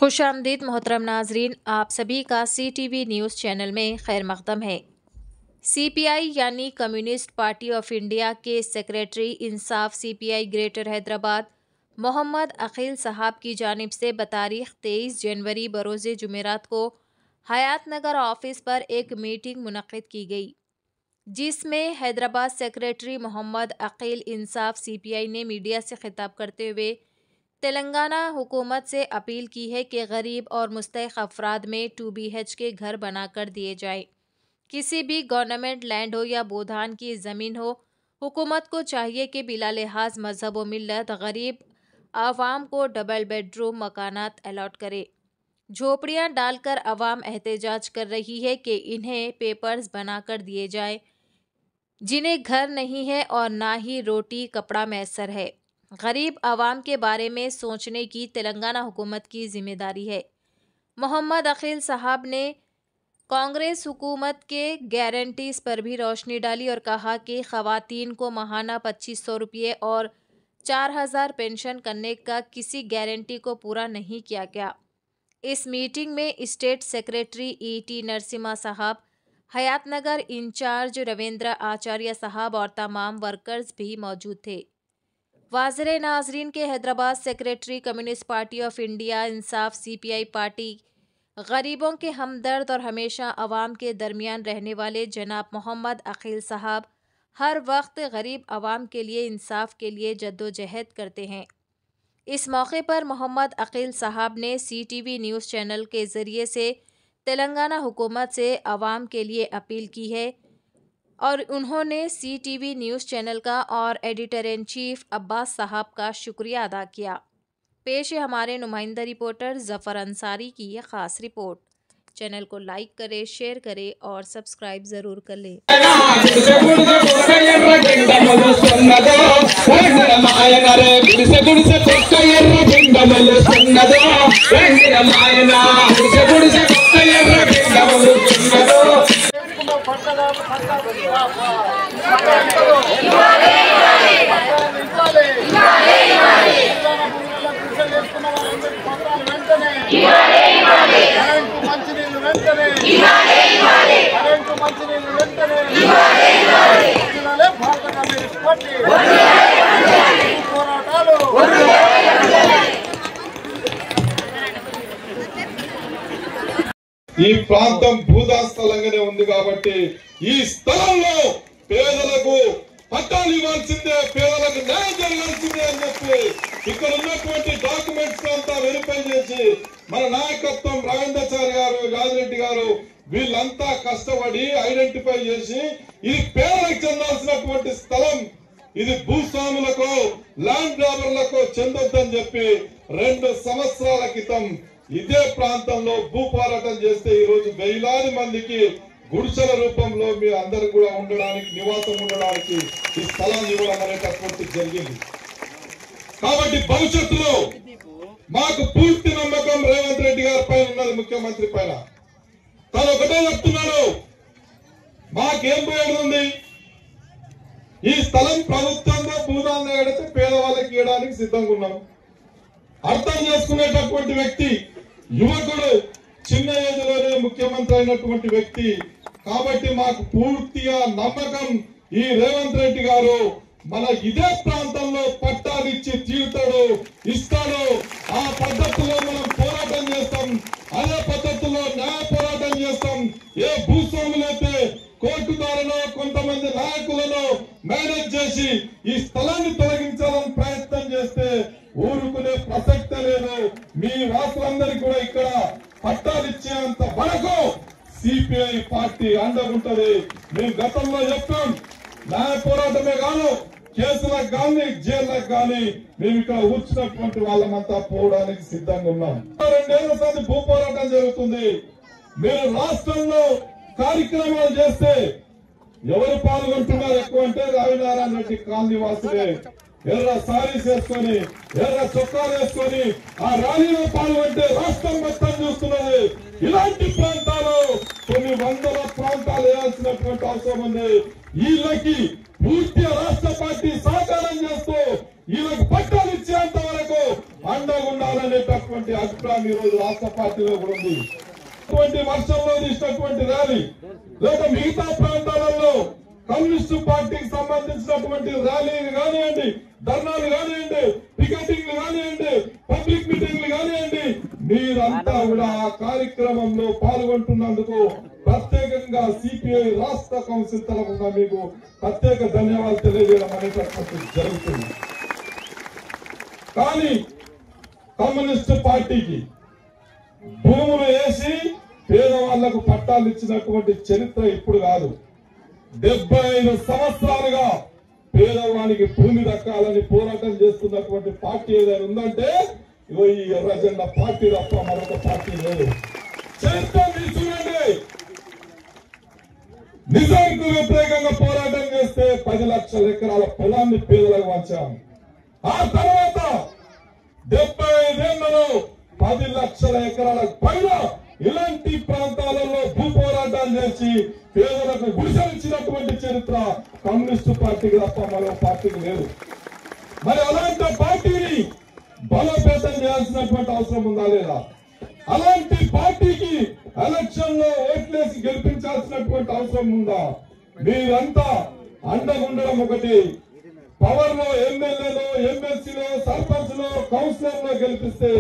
खुशामदीद मोहतरम नाजरीन, आप सभी का CTV न्यूज़ चैनल में खैर मक़दम है। CPI यानी कम्युनिस्ट पार्टी ऑफ इंडिया के सेक्रेटरी इंसाफ CPI ग्रेटर हैदराबाद मोहम्मद अकील साहब की जानिब से बतारीख 23 जनवरी बरोज़ जुमेरात को हयात नगर ऑफिस पर एक मीटिंग मुनक़्क़िद की गई, जिसमें हैदराबाद सेक्रेटरी मोहम्मद अकील इंसाफ CPI ने मीडिया से खिताब करते हुए तेलंगाना हुकूमत से अपील की है कि गरीब और मुस्तहिक़ अफराद में 2 BHK घर बनाकर दिए जाए। किसी भी गवर्नमेंट लैंड हो या बोधान की ज़मीन हो, हुकूमत को चाहिए कि बिला लिहाज मजहब व मिल्लत गरीब आवाम को डबल बेडरूम मकानात अलॉट करे। झोपड़ियाँ डालकर अवाम एहतजाज कर रही है कि इन्हें पेपर्स बनाकर दिए जाए, जिन्हें घर नहीं है और ना ही रोटी कपड़ा मैसर है। गरीब आवाम के बारे में सोचने की तेलंगाना हुकूमत की जिम्मेदारी है। मोहम्मद अकील साहब ने कांग्रेस हुकूमत के गारंटीज़ पर भी रोशनी डाली और कहा कि ख़वातीन को माहाना 2500 रुपये और 4000 पेंशन करने का किसी गारंटी को पूरा नहीं किया गया। इस मीटिंग में स्टेट सेक्रेटरी E.T. नरसिम्हा साहब, हयात नगर इंचार्ज रविंद्र आचार्य साहब और तमाम वर्कर्स भी मौजूद थे। वाज़िर नाजरीन के Hyderabad secretary communist party of India Insaf CPI party गरीबों के हमदर्द और हमेशा अवाम के दरमियान रहने वाले जनाब मोहम्मद अकील साहब हर वक्त गरीब अवाम के लिए इंसाफ के लिए जद्दोजहद करते हैं। इस मौके पर मोहम्मद अकील साहब ने CTV न्यूज़ चैनल के ज़रिए से तेलंगाना हुकूमत से अवाम के लिए अपील की है और उन्होंने CTV न्यूज़ चैनल का और एडिटर इन चीफ अब्बास साहब का शुक्रिया अदा किया। पेश है हमारे नुमाइंदा रिपोर्टर ज़फ़र अंसारी की यह ख़ास रिपोर्ट। चैनल को लाइक करें, शेयर करें और सब्सक्राइब ज़रूर कर लें। ఈ ప్రాంతం భూదాస్థలంగానే ఉంది కాబట్టి ఈ స్థలంలో పేదలకు పట్టాలు ఇవ్వాల్సిందే, పేదలకు న్యాయం జరగాల్సిందే అని చెప్పి ఇక్కడ ఉన్నటువంటి డాక్యుమెంట్స్ అంతా వెరిఫై చేసి మన నాయకత్వం రవీంద్రచారి గారు, రాజిరెడ్డి గారు వీళ్ళంతా కష్టపడి ఐడెంటిఫై చేసి ఇది పేదలకు చెందాల్సినటువంటి స్థలం, ఇది భూస్వాములకు ల్యాండ్ గ్రాబర్లకు చెందొద్దని చెప్పి 2 సంవత్సరాల క్రితం ఇదే ప్రాంతంలో భూ పోరాటం చేస్తే ఈ రోజు వేలాది మందికి గుడిసెల రూపంలో మీ అందరూ కూడా ఉండడానికి, నివాసం ఉండడానికి ఈ స్థలాన్ని ఇవ్వడం అనేటటువంటి జరిగింది. కాబట్టి భవిష్యత్తులో మాకు పూర్తి నమ్మకం రేవంత్ రెడ్డి గారి పైన ఉన్నది, ముఖ్యమంత్రి పైన. తను ఒకటే చెప్తున్నాడు, మాకేం పోయేది, ఈ స్థలం ప్రభుత్వంలో భూదాన్ని ఎడితే పేదవాళ్ళకి ఇవ్వడానికి సిద్ధంగా ఉన్నాం. అర్థం చేసుకునేటటువంటి వ్యక్తి, యువకుడు, చిన్న ఏజ్ లోనే ముఖ్యమంత్రి అయినటువంటి వ్యక్తి. కాబట్టి మాకు పూర్తిగా నమ్మకం ఈ రేవంత్ రెడ్డి గారు మన ఇదే ప్రాంతంలో పట్టాలు ఇచ్చి తీరుతాడు, ఇస్తాడు. ఆ పద్ధతిలో మనం పోరాటం చేస్తాం, అదే పద్ధతిలో న్యాయ పోరాటం చేస్తాం. ఏ భూస్వాములైతే కోర్టు ద్వారానో కొంతమంది నాయకులను మేనేజ్ చేసి ఈ స్థలాన్ని తొలగించాలని ప్రయత్నం చేస్తే ఊరుకునే ప్రసక్తే లేదు. మీ వాసులందరికీ కూడా ఇక్కడ పట్టాలు ఇచ్చేంత వరకు CPI పార్టీ అండగుంటది. మేము గతంలో చెప్పాం, న్యాయ పోరాటమే కాదు, కేసులకు కానీ జైళ్ళకు కానీ మేము ఇక్కడ కూర్చున్నటువంటి వాళ్ళమంతా పోవడానికి సిద్ధంగా ఉన్నాం. 2 ఏళ్ల సారి భూ పోరాటం జరుగుతుంది. మీరు రాష్ట్రంలో కార్యక్రమాలు చేస్తే ఎవరు పాల్గొంటున్నారు ఎక్కువ అంటే రవినారాయణ రెడ్డి కాలనీ వాసులే. ఎర్ర సారీస్ వేసుకొని, ఎర్ర చొక్కాలు వేసుకొని ఆ ర్యాలీలో పాల్గొంటే రాష్ట్రం మొత్తం చూస్తున్నది. ఇలాంటి ప్రాంతాలు కొన్ని వందల ప్రాంతాలు వేయాల్సినటువంటి అవసరం ఉంది. వీళ్ళకి పూర్తి రాష్ట్ర పార్టీ సహకారం చేస్తూ వీళ్ళకి పట్టాలు ఇచ్చేంత వరకు అండగా ఉండాలనేటటువంటి అభిప్రాయం ఈ రోజు రాష్ట్ర పార్టీలో కూడా ఉంది. వర్షంలో తీసినటువంటి ర్యాలీ లేక మిగతా ప్రాంతాలలో కమ్యూనిస్టు పార్టీకి సంబంధించినటువంటి ర్యాలీలు కానివ్వండి, ధర్నాలు కానివ్వండి, పికెటింగ్లు కానివ్వండి, పబ్లిక్ మీటింగ్లు కానివ్వండి, మీరంతా కూడా ఆ కార్యక్రమంలో పాల్గొంటున్నందుకు ప్రత్యేకంగా సిపిఐ రాష్ట్ర కౌన్సిల్ తరఫున మీకు ప్రత్యేక ధన్యవాదాలు తెలియజేయడం అనేటటువంటి జరుగుతుంది. కానీ కమ్యూనిస్టు పార్టీకి భూములు వేసి పేదవాళ్లకు పట్టాలు ఇచ్చినటువంటి చరిత్ర ఇప్పుడు కాదు. 75 సంవత్సరాలుగా పేదవానికి భూమి దక్కాలని పోరాటం చేస్తున్నటువంటి పార్టీ ఏదైనా ఉందంటే ఈ ఎర్రజెండా పార్టీ తప్ప మరొక పార్టీ లేదు. చరిత్ర చూడండి. నిజానికి వ్యతిరేకంగా పోరాటం చేస్తే 10 లక్షల ఎకరాల పొలాన్ని పేదలకు వంచాం. ఆ తర్వాత 75 ఏళ్లలో 10 లక్షల ఎకరాల పైన ఇలాంటి ప్రాంతాలలో భూ పోరాటాలు చేసి పేదలకు గుడిసెలిచ్చినటువంటి చరిత్ర కమ్యూనిస్టు పార్టీకి తప్ప మరో పార్టీకి లేదు. మరి అలాంటి పార్టీని బలోపేతం చేయాల్సినటువంటి అవసరం ఉందా లేదా? అలాంటి పార్టీకి ఎలక్షన్ లో ఓట్లేసి గెలిపించాల్సినటువంటి అవసరం ఉందా? మీరంతా అండగుండడం ఒకటి, పవర్ లో ఎమ్మెల్యేలో, ఎమ్మెల్సీలో, సర్పంచ్ లో, కౌన్సిలర్ లో గెలిపిస్తే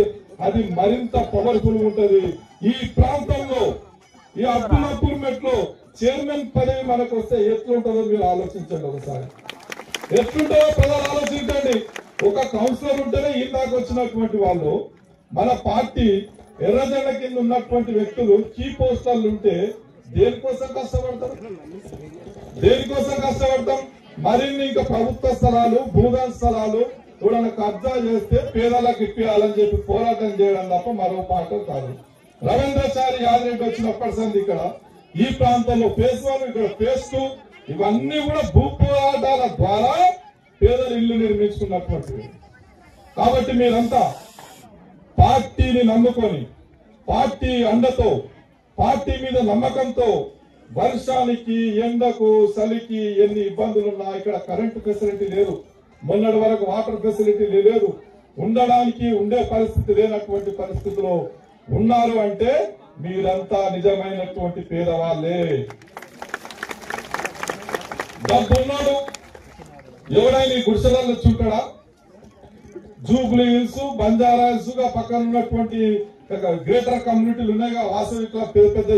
అది మరింత పవర్ఫుల్ ఉంటది. ఈ ప్రాంతంలో ఈ అబ్దుల్లాపూర్ మెట్లో చైర్మన్ పదవి మనకు వస్తే ఎట్లుంటుందో మీరు ఆలోచించండి. ఒకసారి ఎట్లుంటుందో ప్రజలు ఆలోచించండి. ఒక కౌన్సిలర్ ఉంటేనే ఇందాక వచ్చినటువంటి వాళ్ళు మన పార్టీ ఎర్రజెండ కింద ఉన్నటువంటి వ్యక్తులు కీ పోస్టర్లు ఉంటే దేనికోసం కష్టపడతారు? దేనికోసం కష్టపడతాం? మరిన్ని ఇంకా ప్రభుత్వ స్థలాలు, భూదాన స్థలాలు కూడా కబ్జా చేస్తే పేదలకు ఇప్పించాలని చెప్పి పోరాటం చేయడం తప్ప మరో పాట కాదు. రవీంద్రచారి యాదరెడ్డి వచ్చినప్పటి సంది ఇక్కడ ఈ ప్రాంతంలో ఫేస్ 1, ఇక్కడ ఫేస్ 2 ఇవన్నీ కూడా భూ పోరాటాల ద్వారా పేదలు ఇల్లు నిర్మించుకున్నటువంటివి. కాబట్టి మీరంతా పార్టీని నమ్ముకొని, పార్టీ అండతో, పార్టీ మీద నమ్మకంతో వర్షానికి, ఎండకు, చలికి ఎన్ని ఇబ్బందులున్నా ఇక్కడ కరెంటు ఫెసిలిటీ లేదు, మొన్నటి వరకు వాటర్ ఫెసిలిటీ లేదు, ఉండడానికి ఉండే పరిస్థితి లేనటువంటి పరిస్థితిలో ఉన్నారు అంటే మీరంతా నిజమైనటువంటి పేదవాళ్లే. డబ్బున్నాడు ఎవడైనా గుడిసెలలో చూటాడా? జూబ్లీ హిల్స్, బంజారా హిల్స్ గా పక్కన ఉన్నటువంటి గ్రేటర్ కమ్యూనిటీలు ఉన్నాయిగా, వాసవిక పెద్ద పెద్ద